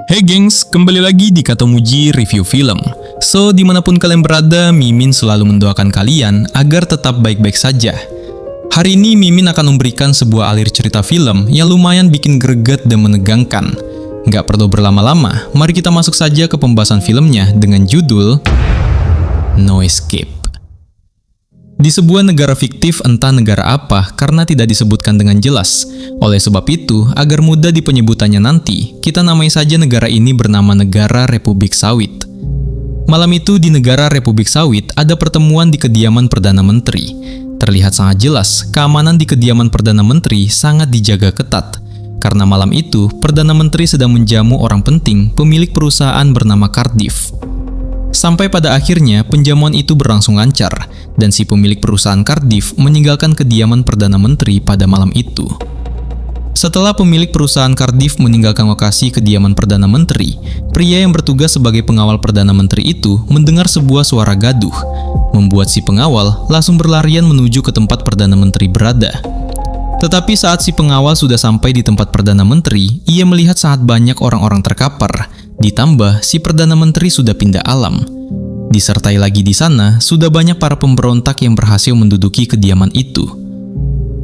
Hey gengs, kembali lagi di Katomuji Review Film. So, dimanapun kalian berada, Mimin selalu mendoakan kalian agar tetap baik-baik saja. Hari ini Mimin akan memberikan sebuah alir cerita film yang lumayan bikin greget dan menegangkan. Nggak perlu berlama-lama, mari kita masuk saja ke pembahasan filmnya dengan judul No Escape. Di sebuah negara fiktif, entah negara apa karena tidak disebutkan dengan jelas. Oleh sebab itu, agar mudah di penyebutannya nanti, kita namai saja negara ini bernama Negara Republik Sawit. Malam itu di Negara Republik Sawit ada pertemuan di kediaman Perdana Menteri. Terlihat sangat jelas, keamanan di kediaman Perdana Menteri sangat dijaga ketat. Karena malam itu, Perdana Menteri sedang menjamu orang penting, pemilik perusahaan bernama Cardiff. Sampai pada akhirnya penjamuan itu berlangsung lancar, dan si pemilik perusahaan Cardiff meninggalkan kediaman Perdana Menteri pada malam itu. Setelah pemilik perusahaan Cardiff meninggalkan lokasi kediaman Perdana Menteri, pria yang bertugas sebagai pengawal Perdana Menteri itu mendengar sebuah suara gaduh, membuat si pengawal langsung berlarian menuju ke tempat Perdana Menteri berada. Tetapi saat si pengawal sudah sampai di tempat Perdana Menteri, ia melihat sangat banyak orang-orang terkapar. Ditambah, si Perdana Menteri sudah pindah alam. Disertai lagi di sana, sudah banyak para pemberontak yang berhasil menduduki kediaman itu.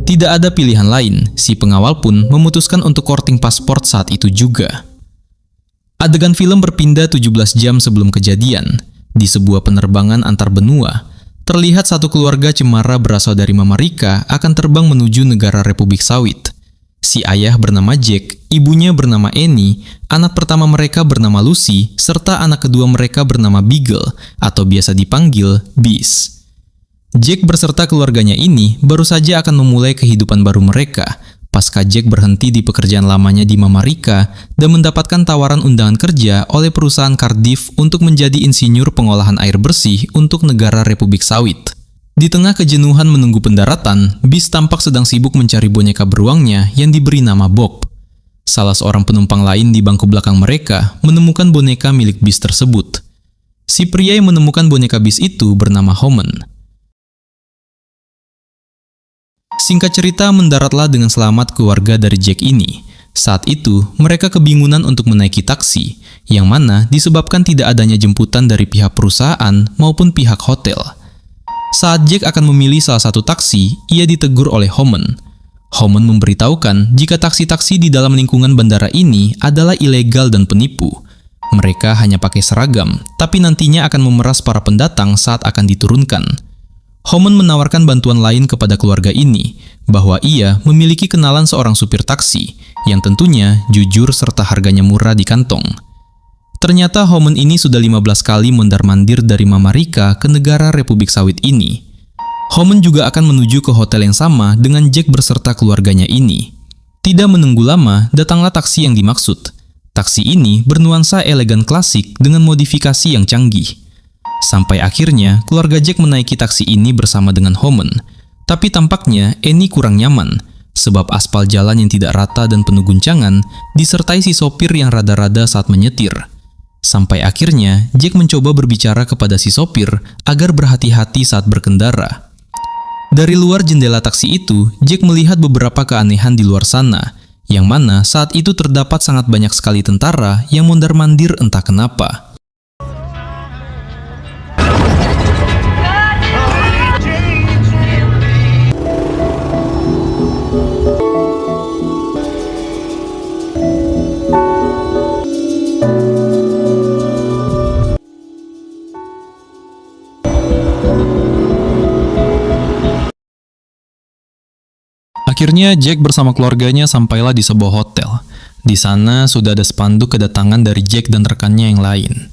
Tidak ada pilihan lain, si pengawal pun memutuskan untuk korting paspor saat itu juga. Adegan film berpindah 17 jam sebelum kejadian. Di sebuah penerbangan antar benua, terlihat satu keluarga cemara berasal dari Mama Rika akan terbang menuju Negara Republik Sawit. Si ayah bernama Jack, ibunya bernama Annie, anak pertama mereka bernama Lucy, serta anak kedua mereka bernama Beagle, atau biasa dipanggil Beast. Jack berserta keluarganya ini baru saja akan memulai kehidupan baru mereka, pasca Jack berhenti di pekerjaan lamanya di Mama Rika dan mendapatkan tawaran undangan kerja oleh perusahaan Cardiff untuk menjadi insinyur pengolahan air bersih untuk Negara Republik Sawit. Di tengah kejenuhan menunggu pendaratan, Beast tampak sedang sibuk mencari boneka beruangnya yang diberi nama Bob. Salah seorang penumpang lain di bangku belakang mereka menemukan boneka milik Beast tersebut. Si pria yang menemukan boneka Beast itu bernama Homan. Singkat cerita, mendaratlah dengan selamat keluarga dari Jack ini. Saat itu, mereka kebingungan untuk menaiki taksi, yang mana disebabkan tidak adanya jemputan dari pihak perusahaan maupun pihak hotel. Saat Jack akan memilih salah satu taksi, ia ditegur oleh Homan. Homan memberitahukan jika taksi-taksi di dalam lingkungan bandara ini adalah ilegal dan penipu. Mereka hanya pakai seragam, tapi nantinya akan memeras para pendatang saat akan diturunkan. Homan menawarkan bantuan lain kepada keluarga ini, bahwa ia memiliki kenalan seorang supir taksi, yang tentunya jujur serta harganya murah di kantong. Ternyata Homan ini sudah 15 kali mondar-mandir dari Mama Rika ke Negara Republik Sawit ini. Homan juga akan menuju ke hotel yang sama dengan Jack berserta keluarganya ini. Tidak menunggu lama, datanglah taksi yang dimaksud. Taksi ini bernuansa elegan klasik dengan modifikasi yang canggih. Sampai akhirnya, keluarga Jack menaiki taksi ini bersama dengan Homan. Tapi tampaknya Annie kurang nyaman, sebab aspal jalan yang tidak rata dan penuh guncangan, disertai si sopir yang rada-rada saat menyetir. Sampai akhirnya, Jack mencoba berbicara kepada si sopir agar berhati-hati saat berkendara. Dari luar jendela taksi itu, Jack melihat beberapa keanehan di luar sana, yang mana saat itu terdapat sangat banyak sekali tentara yang mondar-mandir entah kenapa. Akhirnya Jack bersama keluarganya sampailah di sebuah hotel. Di sana sudah ada spanduk kedatangan dari Jack dan rekannya yang lain.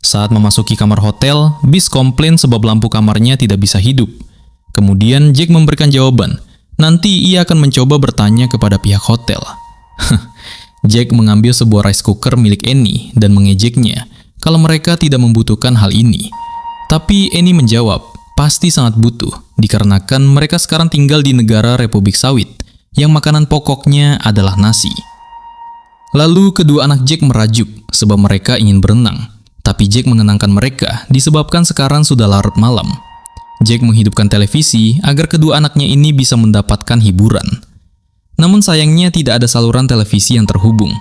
Saat memasuki kamar hotel, Beast komplain sebab lampu kamarnya tidak bisa hidup. Kemudian Jack memberikan jawaban, nanti ia akan mencoba bertanya kepada pihak hotel. Jack mengambil sebuah rice cooker milik Annie dan mengejeknya kalau mereka tidak membutuhkan hal ini. Tapi Annie menjawab, pasti sangat butuh, dikarenakan mereka sekarang tinggal di Negara Republik Sawit, yang makanan pokoknya adalah nasi. Lalu kedua anak Jack merajuk, sebab mereka ingin berenang. Tapi Jack menenangkan mereka, disebabkan sekarang sudah larut malam. Jack menghidupkan televisi agar kedua anaknya ini bisa mendapatkan hiburan. Namun sayangnya tidak ada saluran televisi yang terhubung.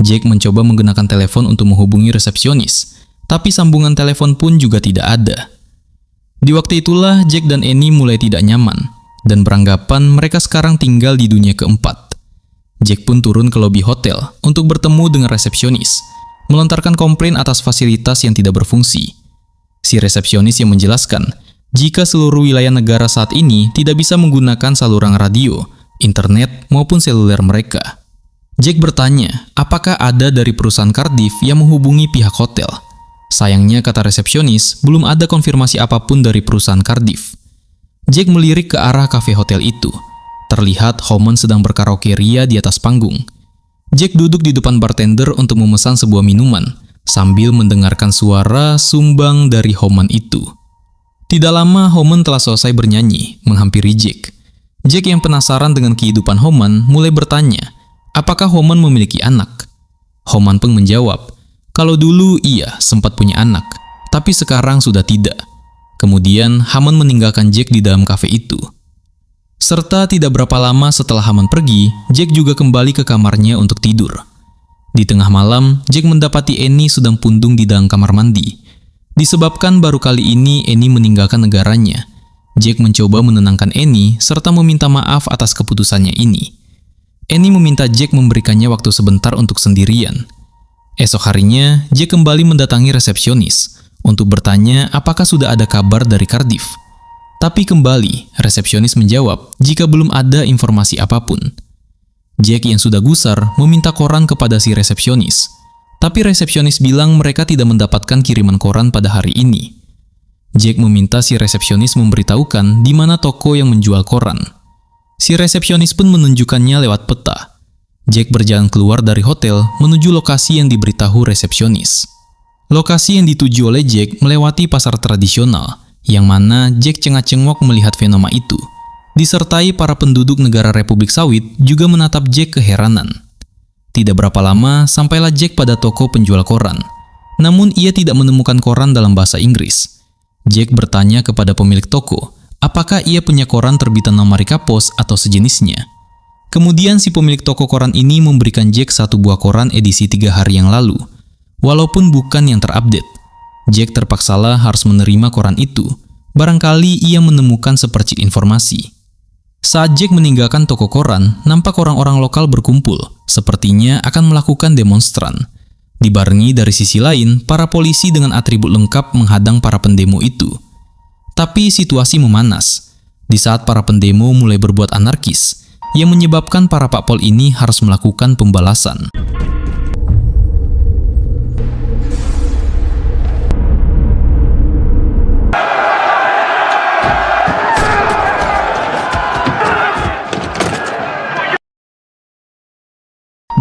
Jack mencoba menggunakan telepon untuk menghubungi resepsionis, tapi sambungan telepon pun juga tidak ada. Di waktu itulah Jack dan Annie mulai tidak nyaman, dan beranggapan mereka sekarang tinggal di dunia keempat. Jack pun turun ke lobi hotel untuk bertemu dengan resepsionis, melontarkan komplain atas fasilitas yang tidak berfungsi. Si resepsionis yang menjelaskan jika seluruh wilayah negara saat ini tidak bisa menggunakan saluran radio, internet, maupun seluler mereka. Jack bertanya, apakah ada dari perusahaan Cardiff yang menghubungi pihak hotel. Sayangnya, kata resepsionis, belum ada konfirmasi apapun dari perusahaan Cardiff. Jack melirik ke arah kafe hotel itu. Terlihat Homan sedang berkaraoke ria di atas panggung. Jack duduk di depan bartender untuk memesan sebuah minuman, sambil mendengarkan suara sumbang dari Homan itu. Tidak lama, Homan telah selesai bernyanyi, menghampiri Jack. Jack yang penasaran dengan kehidupan Homan mulai bertanya, apakah Homan memiliki anak? Homan pun menjawab, kalau dulu iya sempat punya anak, tapi sekarang sudah tidak. Kemudian Haman meninggalkan Jack di dalam kafe itu. Serta tidak berapa lama setelah Haman pergi, Jack juga kembali ke kamarnya untuk tidur. Di tengah malam, Jack mendapati Annie sedang pundung di dalam kamar mandi. Disebabkan baru kali ini Annie meninggalkan negaranya, Jack mencoba menenangkan Annie serta meminta maaf atas keputusannya ini. Annie meminta Jack memberikannya waktu sebentar untuk sendirian. Esok harinya, Jack kembali mendatangi resepsionis untuk bertanya apakah sudah ada kabar dari Cardiff. Tapi kembali, resepsionis menjawab jika belum ada informasi apapun. Jack yang sudah gusar meminta koran kepada si resepsionis. Tapi resepsionis bilang mereka tidak mendapatkan kiriman koran pada hari ini. Jack meminta si resepsionis memberitahukan di mana toko yang menjual koran. Si resepsionis pun menunjukkannya lewat peta. Jack berjalan keluar dari hotel menuju lokasi yang diberitahu resepsionis. Lokasi yang dituju oleh Jack melewati pasar tradisional, yang mana Jack cengak-cengok melihat fenomena itu. Disertai para penduduk negara Republik Sawit juga menatap Jack keheranan. Tidak berapa lama, sampailah Jack pada toko penjual koran. Namun ia tidak menemukan koran dalam bahasa Inggris. Jack bertanya kepada pemilik toko, apakah ia punya koran terbitan Amerika Post atau sejenisnya. Kemudian si pemilik toko koran ini memberikan Jack satu buah koran edisi 3 hari yang lalu. Walaupun bukan yang terupdate, Jack terpaksalah harus menerima koran itu. Barangkali ia menemukan sepercik informasi. Saat Jack meninggalkan toko koran, nampak orang-orang lokal berkumpul, sepertinya akan melakukan demonstran. Dibarengi dari sisi lain, para polisi dengan atribut lengkap menghadang para pendemo itu. Tapi situasi memanas. Di saat para pendemo mulai berbuat anarkis, yang menyebabkan para pakpol ini harus melakukan pembalasan.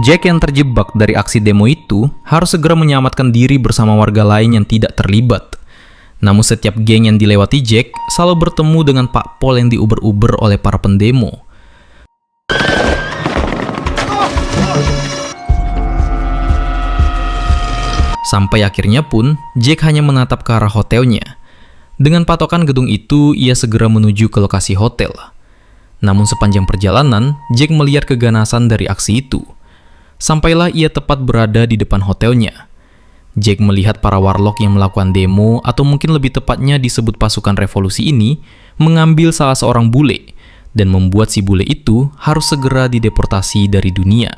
Jack yang terjebak dari aksi demo itu harus segera menyelamatkan diri bersama warga lain yang tidak terlibat. Namun setiap geng yang dilewati Jack selalu bertemu dengan Pak Pol yang diuber-uber oleh para pendemo. Sampai akhirnya pun Jack hanya menatap ke arah hotelnya. Dengan patokan gedung itu, ia segera menuju ke lokasi hotel. Namun sepanjang perjalanan, Jack melihat keganasan dari aksi itu. Sampailah ia tepat berada di depan hotelnya. Jack melihat para warlock yang melakukan demo, atau mungkin lebih tepatnya disebut pasukan revolusi ini, mengambil salah seorang bule, dan membuat si bule itu harus segera dideportasi dari dunia.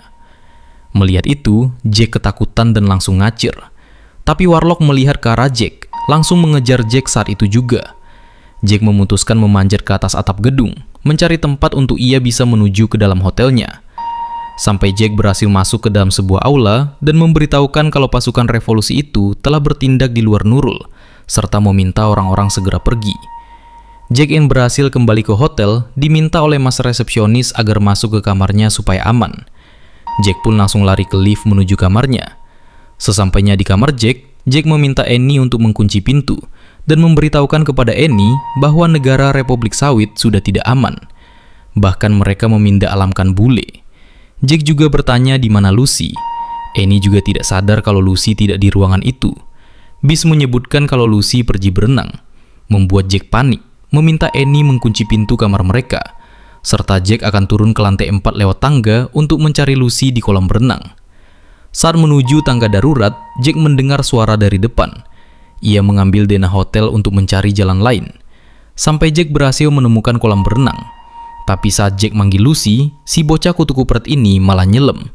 Melihat itu, Jack ketakutan dan langsung ngacir. Tapi warlock melihat ke arah Jack, langsung mengejar Jack saat itu juga. Jack memutuskan memanjat ke atas atap gedung, mencari tempat untuk ia bisa menuju ke dalam hotelnya. Sampai Jack berhasil masuk ke dalam sebuah aula dan memberitahukan kalau pasukan revolusi itu telah bertindak di luar Nurul, serta meminta orang-orang segera pergi. Jack yang berhasil kembali ke hotel diminta oleh mas resepsionis agar masuk ke kamarnya supaya aman. Jack pun langsung lari ke lift menuju kamarnya. Sesampainya di kamar Jack, Jack meminta Annie untuk mengunci pintu dan memberitahukan kepada Annie bahwa negara Republik Sawit sudah tidak aman. Bahkan mereka memindah alamkan bule. Jack juga bertanya di mana Lucy. Annie juga tidak sadar kalau Lucy tidak di ruangan itu. Bis menyebutkan kalau Lucy pergi berenang. Membuat Jack panik, meminta Annie mengunci pintu kamar mereka, serta Jack akan turun ke lantai 4 lewat tangga untuk mencari Lucy di kolam berenang. Saat menuju tangga darurat, Jack mendengar suara dari depan. Ia mengambil denah hotel untuk mencari jalan lain. Sampai Jack berhasil menemukan kolam berenang. Tapi saat Jack manggil Lucy, si bocah kutu kupret ini malah nyelem,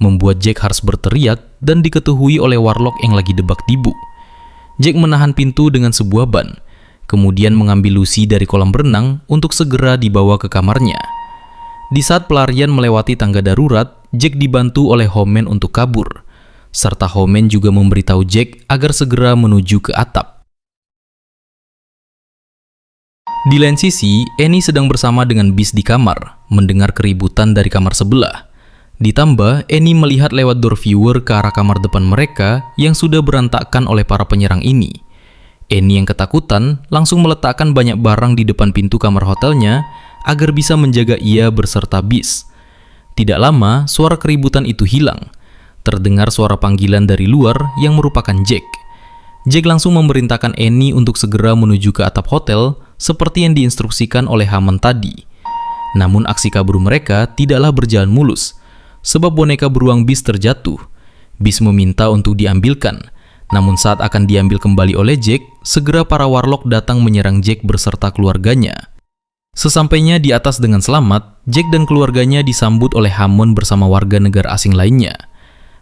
membuat Jack harus berteriak dan diketuhui oleh Warlock yang lagi debak Dibu. Jack menahan pintu dengan sebuah ban, kemudian mengambil Lucy dari kolam berenang untuk segera dibawa ke kamarnya. Di saat pelarian melewati tangga darurat, Jack dibantu oleh Homen untuk kabur, serta Homen juga memberitahu Jack agar segera menuju ke atap. Di lain sisi, Annie sedang bersama dengan Beast di kamar, mendengar keributan dari kamar sebelah. Ditambah, Annie melihat lewat door viewer ke arah kamar depan mereka yang sudah berantakan oleh para penyerang ini. Annie yang ketakutan langsung meletakkan banyak barang di depan pintu kamar hotelnya agar bisa menjaga ia berserta Beast. Tidak lama, suara keributan itu hilang. Terdengar suara panggilan dari luar yang merupakan Jack. Jack langsung memerintahkan Annie untuk segera menuju ke atap hotel seperti yang diinstruksikan oleh Hammond tadi. Namun aksi kabur mereka tidaklah berjalan mulus, sebab boneka beruang Beast terjatuh. Beast meminta untuk diambilkan, namun saat akan diambil kembali oleh Jack, segera para Warlock datang menyerang Jack berserta keluarganya. Sesampainya di atas dengan selamat, Jack dan keluarganya disambut oleh Hammond bersama warga negara asing lainnya.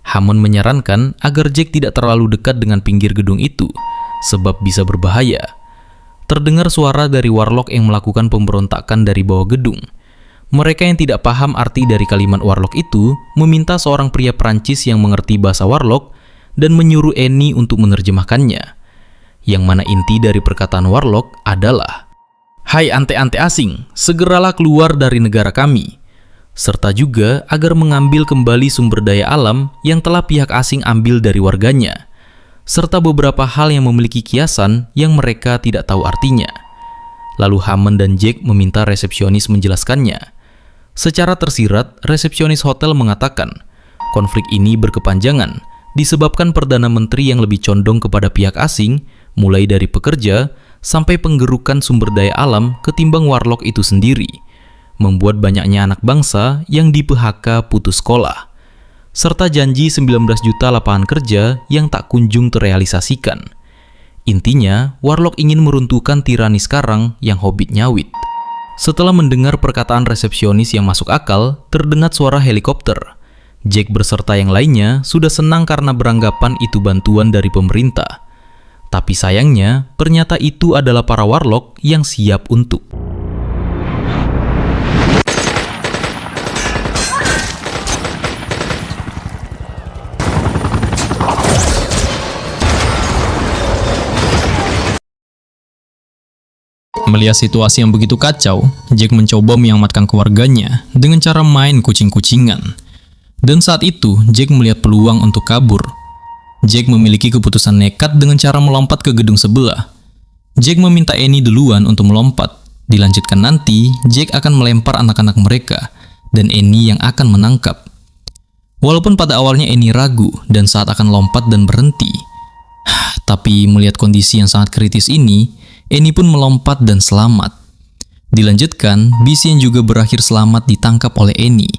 Hammond menyarankan agar Jack tidak terlalu dekat dengan pinggir gedung itu, sebab bisa berbahaya. Terdengar suara dari Warlock yang melakukan pemberontakan dari bawah gedung. Mereka yang tidak paham arti dari kalimat Warlock itu meminta seorang pria Prancis yang mengerti bahasa Warlock dan menyuruh Annie untuk menerjemahkannya. Yang mana inti dari perkataan Warlock adalah, "Hai ante-ante asing, segeralah keluar dari negara kami." Serta juga agar mengambil kembali sumber daya alam yang telah pihak asing ambil dari warganya. Serta beberapa hal yang memiliki kiasan yang mereka tidak tahu artinya. Lalu Hammond dan Jack meminta resepsionis menjelaskannya. Secara tersirat, resepsionis hotel mengatakan, konflik ini berkepanjangan disebabkan Perdana Menteri yang lebih condong kepada pihak asing, mulai dari pekerja sampai penggerukan sumber daya alam ketimbang Warlock itu sendiri, membuat banyaknya anak bangsa yang di-PHK putus sekolah, serta janji 19 juta lapangan kerja yang tak kunjung terrealisasikan. Intinya, Warlock ingin meruntuhkan tirani sekarang yang hobbit nyawit. Setelah mendengar perkataan resepsionis yang masuk akal, terdengar suara helikopter. Jack beserta yang lainnya sudah senang karena beranggapan itu bantuan dari pemerintah. Tapi sayangnya, ternyata itu adalah para Warlock yang siap untuk Melihat situasi yang begitu kacau, Jack mencoba menyelamatkan keluarganya dengan cara main kucing-kucingan. Dan saat itu, Jack melihat peluang untuk kabur. Jack memiliki keputusan nekat dengan cara melompat ke gedung sebelah. Jack meminta Annie duluan untuk melompat. Dilanjutkan nanti, Jack akan melempar anak-anak mereka, dan Annie yang akan menangkap. Walaupun pada awalnya Annie ragu dan saat akan lompat dan berhenti. Tapi melihat kondisi yang sangat kritis ini, Annie pun melompat dan selamat. Dilanjutkan, Beast yang juga berakhir selamat ditangkap oleh Annie.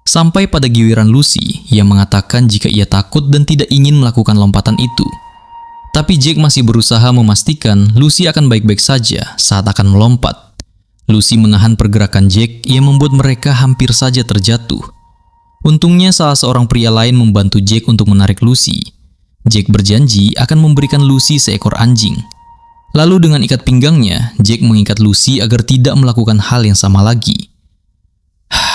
Sampai pada giliran Lucy yang mengatakan jika ia takut dan tidak ingin melakukan lompatan itu. Tapi Jack masih berusaha memastikan Lucy akan baik-baik saja saat akan melompat. Lucy menahan pergerakan Jack yang membuat mereka hampir saja terjatuh. Untungnya salah seorang pria lain membantu Jack untuk menarik Lucy. Jack berjanji akan memberikan Lucy seekor anjing. Lalu dengan ikat pinggangnya, Jack mengikat Lucy agar tidak melakukan hal yang sama lagi.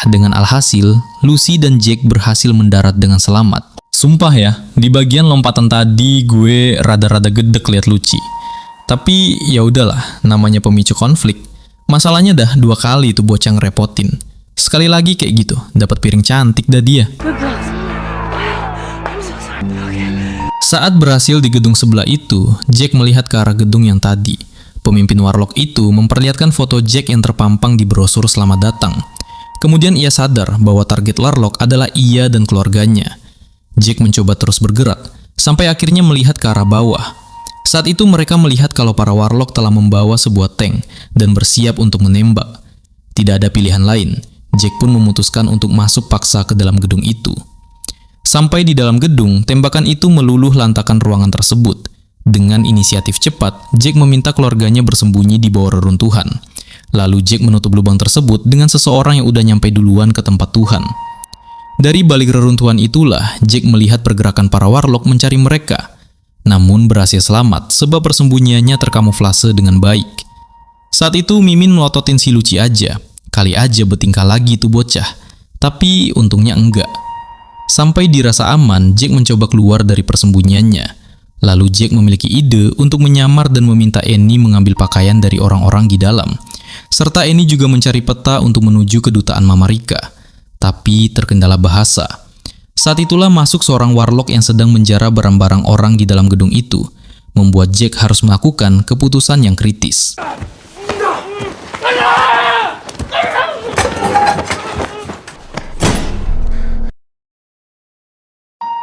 Dengan alhasil, Lucy dan Jack berhasil mendarat dengan selamat. Sumpah ya, di bagian lompatan tadi gue rada-rada gedek liat Lucy. Tapi ya udahlah, namanya pemicu konflik. Masalahnya dah 2 kali itu bocah ngerepotin. Sekali lagi kayak gitu, dapat piring cantik dah dia. Saat berhasil di gedung sebelah itu, Jack melihat ke arah gedung yang tadi. Pemimpin Warlock itu memperlihatkan foto Jack yang terpampang di brosur selamat datang. Kemudian ia sadar bahwa target Warlock adalah ia dan keluarganya. Jack mencoba terus bergerak, sampai akhirnya melihat ke arah bawah. Saat itu mereka melihat kalau para Warlock telah membawa sebuah tank dan bersiap untuk menembak. Tidak ada pilihan lain, Jack pun memutuskan untuk masuk paksa ke dalam gedung itu. Sampai di dalam gedung, tembakan itu meluluh lantakan ruangan tersebut. Dengan inisiatif cepat, Jack meminta keluarganya bersembunyi di bawah reruntuhan. Lalu Jack menutup lubang tersebut dengan seseorang yang udah nyampe duluan ke tempat Tuhan. Dari balik reruntuhan itulah, Jack melihat pergerakan para warlock mencari mereka. Namun berhasil selamat sebab persembunyiannya terkamuflase dengan baik. Saat itu Mimin melototin si Luci aja. Kali aja bertingkah lagi tuh bocah. Tapi untungnya enggak. Sampai dirasa aman, Jack mencoba keluar dari persembunyiannya. Lalu Jack memiliki ide untuk menyamar dan meminta Annie mengambil pakaian dari orang-orang di dalam. Serta Annie juga mencari peta untuk menuju kedutaan Mama Rika. Tapi terkendala bahasa. Saat itulah masuk seorang warlock yang sedang menjara barang-barang orang di dalam gedung itu. Membuat Jack harus melakukan keputusan yang kritis.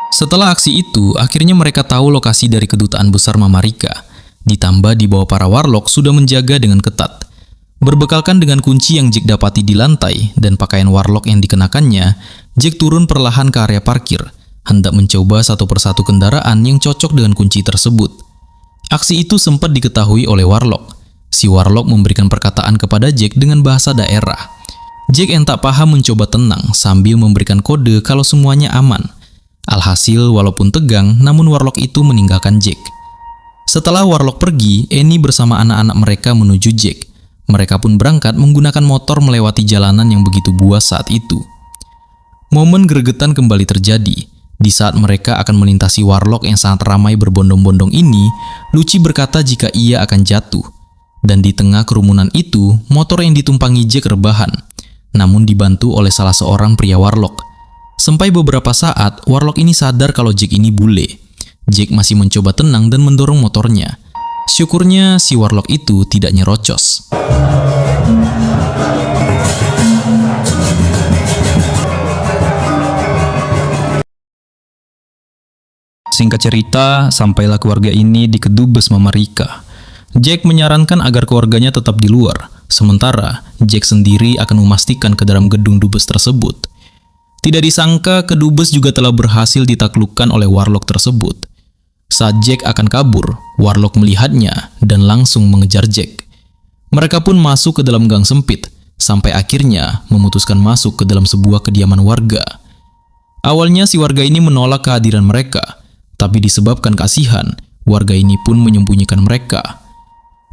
Setelah aksi itu, akhirnya mereka tahu lokasi dari kedutaan besar Mama Rika. Ditambah di bawah para warlock sudah menjaga dengan ketat. Berbekalkan dengan kunci yang Jack dapati di lantai dan pakaian warlock yang dikenakannya, Jack turun perlahan ke area parkir, hendak mencoba satu persatu kendaraan yang cocok dengan kunci tersebut. Aksi itu sempat diketahui oleh warlock. Si warlock memberikan perkataan kepada Jack dengan bahasa daerah. Jack yang tak paham mencoba tenang sambil memberikan kode kalau semuanya aman. Alhasil, walaupun tegang, namun warlock itu meninggalkan Jack. Setelah warlock pergi, Annie bersama anak-anak mereka menuju Jack. Mereka pun berangkat menggunakan motor melewati jalanan yang begitu buas saat itu. Momen gregetan kembali terjadi. Di saat mereka akan melintasi warlock yang sangat ramai berbondong-bondong ini, Luci berkata jika ia akan jatuh. Dan di tengah kerumunan itu, motor yang ditumpangi Jack rebahan, namun dibantu oleh salah seorang pria warlock. Sampai beberapa saat, warlock ini sadar kalau Jack ini bule. Jack masih mencoba tenang dan mendorong motornya. Syukurnya si warlock itu tidak nyerocos. Singkat cerita, sampailah keluarga ini di kedubes Mama Rika. Jack menyarankan agar keluarganya tetap di luar, sementara Jack sendiri akan memastikan ke dalam gedung dubes tersebut. Tidak disangka, kedubes juga telah berhasil ditaklukkan oleh warlock tersebut. Saat Jack akan kabur, warlock melihatnya dan langsung mengejar Jack. Mereka pun masuk ke dalam gang sempit, sampai akhirnya memutuskan masuk ke dalam sebuah kediaman warga. Awalnya si warga ini menolak kehadiran mereka, tapi disebabkan kasihan, warga ini pun menyembunyikan mereka.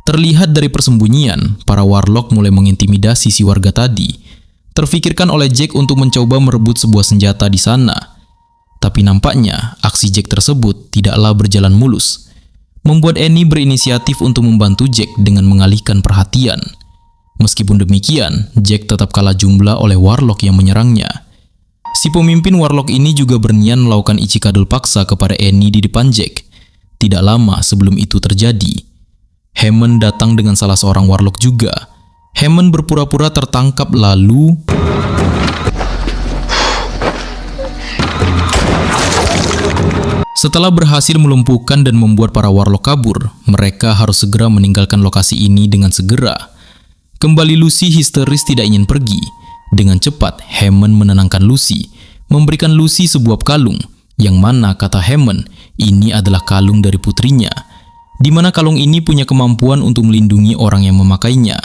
Terlihat dari persembunyian, para warlock mulai mengintimidasi si warga tadi. Terfikirkan oleh Jack untuk mencoba merebut sebuah senjata di sana. Tapi nampaknya aksi Jack tersebut tidaklah berjalan mulus. Membuat Annie berinisiatif untuk membantu Jack dengan mengalihkan perhatian. Meskipun demikian, Jack tetap kalah jumlah oleh warlock yang menyerangnya. Si pemimpin warlock ini juga berniat melakukan icikadul paksa kepada Annie di depan Jack. Tidak lama sebelum itu terjadi, Hammond datang dengan salah seorang warlock juga. Hammond berpura-pura tertangkap lalu setelah berhasil melumpuhkan dan membuat para warlock kabur, mereka harus segera meninggalkan lokasi ini dengan segera. Kembali Lucy histeris tidak ingin pergi. Dengan cepat, Hammond menenangkan Lucy, memberikan Lucy sebuah kalung, yang mana kata Hammond, ini adalah kalung dari putrinya, di mana kalung ini punya kemampuan untuk melindungi orang yang memakainya.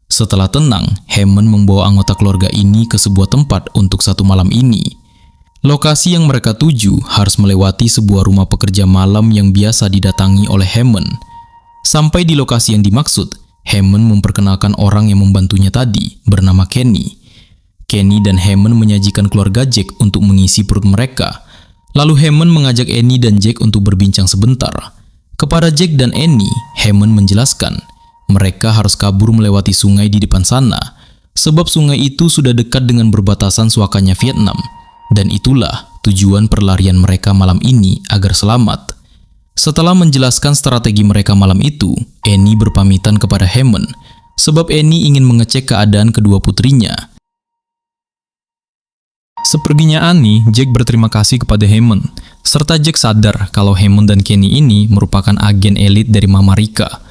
Setelah tenang, Hammond membawa anggota keluarga ini ke sebuah tempat untuk satu malam ini. Lokasi yang mereka tuju harus melewati sebuah rumah pekerja malam yang biasa didatangi oleh Hammond. Sampai di lokasi yang dimaksud, Hammond memperkenalkan orang yang membantunya tadi, bernama Kenny. Kenny dan Hammond menyajikan keluarga Jack untuk mengisi perut mereka. Lalu Hammond mengajak Annie dan Jack untuk berbincang sebentar. Kepada Jack dan Annie, Hammond menjelaskan, mereka harus kabur melewati sungai di depan sana, sebab sungai itu sudah dekat dengan berbatasan suakanya Vietnam. Dan itulah tujuan perlarian mereka malam ini agar selamat. Setelah menjelaskan strategi mereka malam itu, Annie berpamitan kepada Hammond, sebab Annie ingin mengecek keadaan kedua putrinya. Seperginya Annie, Jack berterima kasih kepada Hammond, serta Jack sadar kalau Hammond dan Kenny ini merupakan agen elit dari Mama Rika.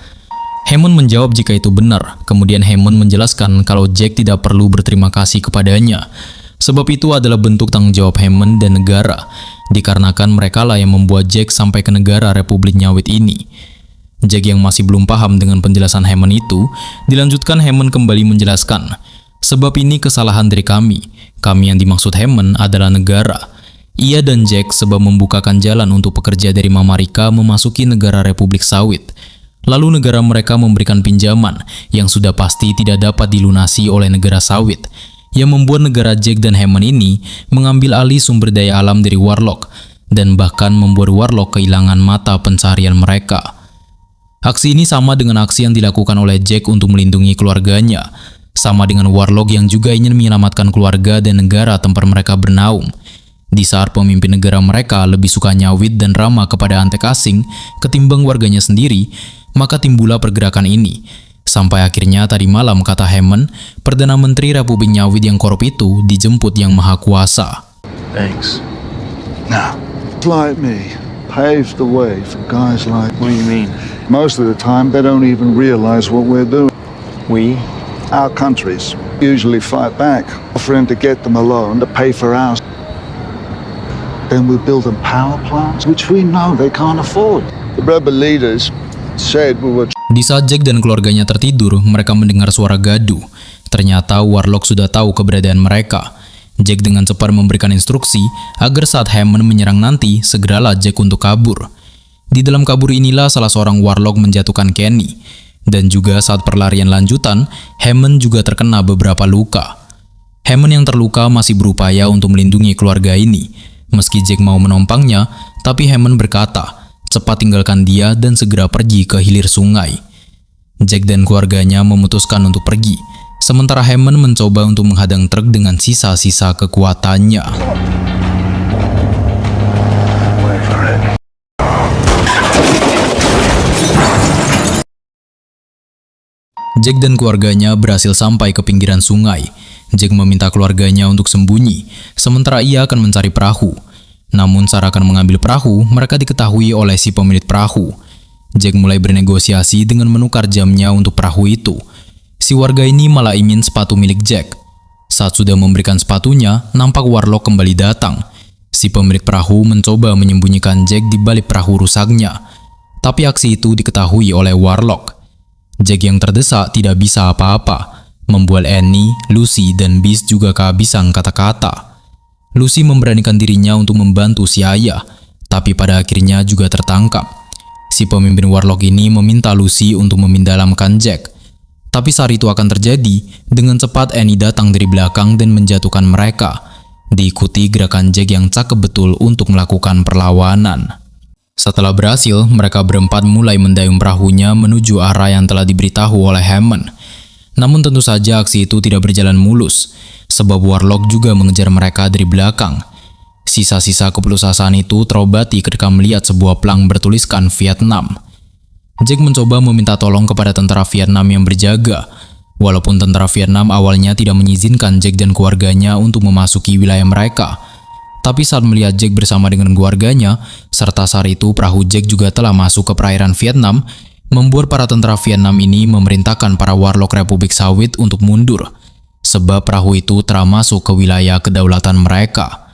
Hammond menjawab jika itu benar, kemudian Hammond menjelaskan kalau Jack tidak perlu berterima kasih kepadanya. Sebab itu adalah bentuk tanggung jawab Hammond dan negara, dikarenakan merekalah yang membuat Jack sampai ke negara Republik Nyawit ini. Jack yang masih belum paham dengan penjelasan Hammond itu, dilanjutkan Hammond kembali menjelaskan, sebab ini kesalahan dari kami yang dimaksud Hammond adalah negara. Ia dan Jack sebab membukakan jalan untuk pekerja dari Mamarika memasuki negara Republik Sawit. Lalu negara mereka memberikan pinjaman yang sudah pasti tidak dapat dilunasi oleh negara sawit, yang membuat negara Jack dan Hammond ini mengambil alih sumber daya alam dari Warlock, dan bahkan membuat Warlock kehilangan mata pencaharian mereka. Aksi ini sama dengan aksi yang dilakukan oleh Jack untuk melindungi keluarganya, sama dengan Warlock yang juga ingin menyelamatkan keluarga dan negara tempat mereka bernaung. Di saat pemimpin negara mereka lebih suka nyawit dan ramah kepada antek asing ketimbang warganya sendiri, maka timbullah pergerakan ini. Sampai akhirnya tadi malam, kata Hammond, Perdana Menteri Republik Nyawit yang korup itu dijemput Yang Maha Kuasa. Thanks. Now, like me, paved the way for guys like... What do you mean? Most of the time, they don't even realize what we're doing. We? Our countries usually fight back, offering to get them a loan to pay for ours. Then we build them power plants, which we know they can't afford. The rebel leaders said we were... Di saat Jack dan keluarganya tertidur, mereka mendengar suara gaduh. Ternyata Warlock sudah tahu keberadaan mereka. Jack dengan cepat memberikan instruksi agar saat Hammond menyerang nanti, segeralah Jack untuk kabur. Di dalam kabur inilah salah seorang Warlock menjatuhkan Kenny. Dan juga saat perlarian lanjutan, Hammond juga terkena beberapa luka. Hammond yang terluka masih berupaya untuk melindungi keluarga ini. Meski Jack mau menompangnya, tapi Hammond berkata, cepat tinggalkan dia dan segera pergi ke hilir sungai. Jack dan keluarganya memutuskan untuk pergi, sementara Hammond mencoba untuk menghadang truk dengan sisa-sisa kekuatannya. Jack dan keluarganya berhasil sampai ke pinggiran sungai. Jack meminta keluarganya untuk sembunyi, sementara ia akan mencari perahu. Namun saat akan mengambil perahu, mereka diketahui oleh si pemilik perahu. Jack mulai bernegosiasi dengan menukar jamnya untuk perahu itu. Si warga ini malah ingin sepatu milik Jack. Saat sudah memberikan sepatunya, nampak Warlock kembali datang. Si pemilik perahu mencoba menyembunyikan Jack di balik perahu rusaknya. Tapi aksi itu diketahui oleh Warlock. Jack yang terdesak tidak bisa apa-apa, membuat Annie, Lucy, dan Beast juga kehabisan kata-kata. Lucy memberanikan dirinya untuk membantu si ayah, tapi pada akhirnya juga tertangkap. Si pemimpin Warlock ini meminta Lucy untuk memindalamkan Jack. Tapi saat itu akan terjadi, dengan cepat Annie datang dari belakang dan menjatuhkan mereka. Diikuti gerakan Jack yang cakep betul untuk melakukan perlawanan. Setelah berhasil, mereka berempat mulai mendayung perahunya menuju arah yang telah diberitahu oleh Hammond. Namun tentu saja aksi itu tidak berjalan mulus, sebab Warlock juga mengejar mereka dari belakang. Sisa-sisa keputusasaan itu terobati ketika melihat sebuah plang bertuliskan Vietnam. Jack mencoba meminta tolong kepada tentara Vietnam yang berjaga. Walaupun tentara Vietnam awalnya tidak mengizinkan Jack dan keluarganya untuk memasuki wilayah mereka. Tapi saat melihat Jack bersama dengan keluarganya, serta saat itu perahu Jack juga telah masuk ke perairan Vietnam, membuat para tentara Vietnam ini memerintahkan para Warlock Republik Sawit untuk mundur, sebab perahu itu telah masuk ke wilayah kedaulatan mereka.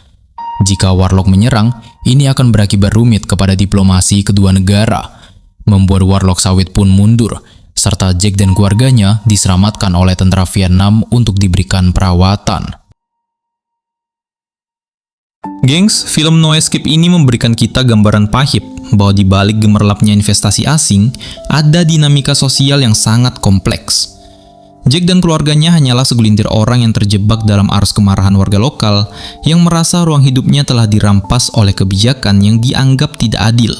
Jika Warlock menyerang, ini akan berakibat rumit kepada diplomasi kedua negara, membuat Warlock Sawit pun mundur, serta Jack dan keluarganya diselamatkan oleh tentara Vietnam untuk diberikan perawatan. Gengs, film No Escape ini memberikan kita gambaran pahit bahwa di balik gemerlapnya investasi asing, ada dinamika sosial yang sangat kompleks. Jack dan keluarganya hanyalah segelintir orang yang terjebak dalam arus kemarahan warga lokal yang merasa ruang hidupnya telah dirampas oleh kebijakan yang dianggap tidak adil.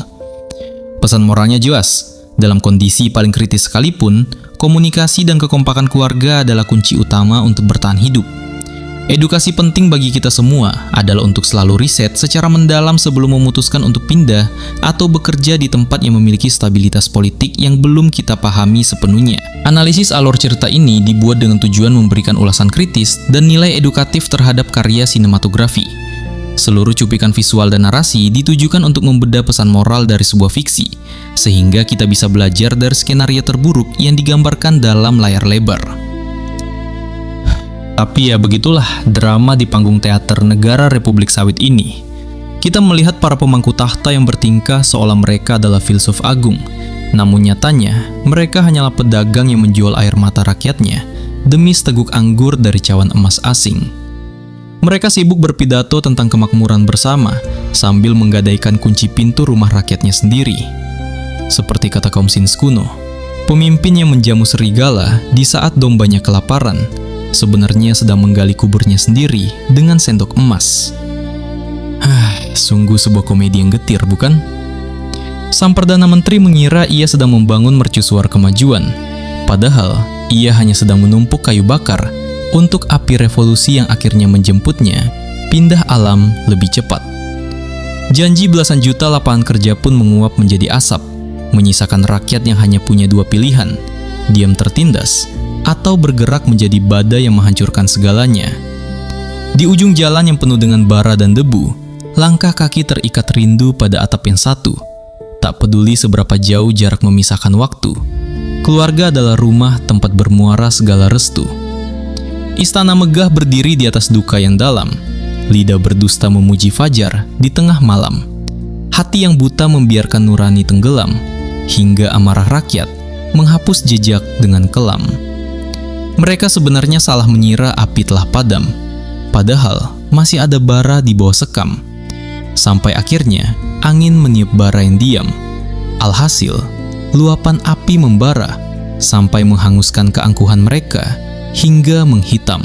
Pesan moralnya jelas, dalam kondisi paling kritis sekalipun, komunikasi dan kekompakan keluarga adalah kunci utama untuk bertahan hidup. Edukasi penting bagi kita semua adalah untuk selalu riset secara mendalam sebelum memutuskan untuk pindah atau bekerja di tempat yang memiliki stabilitas politik yang belum kita pahami sepenuhnya. Analisis alur cerita ini dibuat dengan tujuan memberikan ulasan kritis dan nilai edukatif terhadap karya sinematografi. Seluruh cuplikan visual dan narasi ditujukan untuk membedah pesan moral dari sebuah fiksi, sehingga kita bisa belajar dari skenario terburuk yang digambarkan dalam layar lebar. Tapi ya begitulah drama di panggung teater negara Republik Sawit ini. Kita melihat para pemangku tahta yang bertingkah seolah mereka adalah filsuf agung. Namun nyatanya, mereka hanyalah pedagang yang menjual air mata rakyatnya demi seteguk anggur dari cawan emas asing. Mereka sibuk berpidato tentang kemakmuran bersama sambil menggadaikan kunci pintu rumah rakyatnya sendiri. Seperti kata kaum Sins kuno, pemimpin yang menjamu serigala di saat dombanya kelaparan sebenarnya sedang menggali kuburnya sendiri dengan sendok emas. Sungguh sebuah komedi yang getir, bukan? Sang Perdana Menteri mengira ia sedang membangun mercusuar kemajuan, padahal ia hanya sedang menumpuk kayu bakar untuk api revolusi yang akhirnya menjemputnya pindah alam lebih cepat. Janji belasan juta lapangan kerja pun menguap menjadi asap, menyisakan rakyat yang hanya punya dua pilihan, diam tertindas, atau bergerak menjadi badai yang menghancurkan segalanya. Di ujung jalan yang penuh dengan bara dan debu, langkah kaki terikat rindu pada atap yang satu. Tak peduli seberapa jauh jarak memisahkan waktu, keluarga adalah rumah tempat bermuara segala restu. Istana megah berdiri di atas duka yang dalam, lidah berdusta memuji fajar di tengah malam. Hati yang buta membiarkan nurani tenggelam, hingga amarah rakyat menghapus jejak dengan kelam. Mereka sebenarnya salah mengira api telah padam, padahal masih ada bara di bawah sekam. Sampai akhirnya angin meniup bara yang diam. Alhasil, luapan api membara sampai menghanguskan keangkuhan mereka hingga menghitam.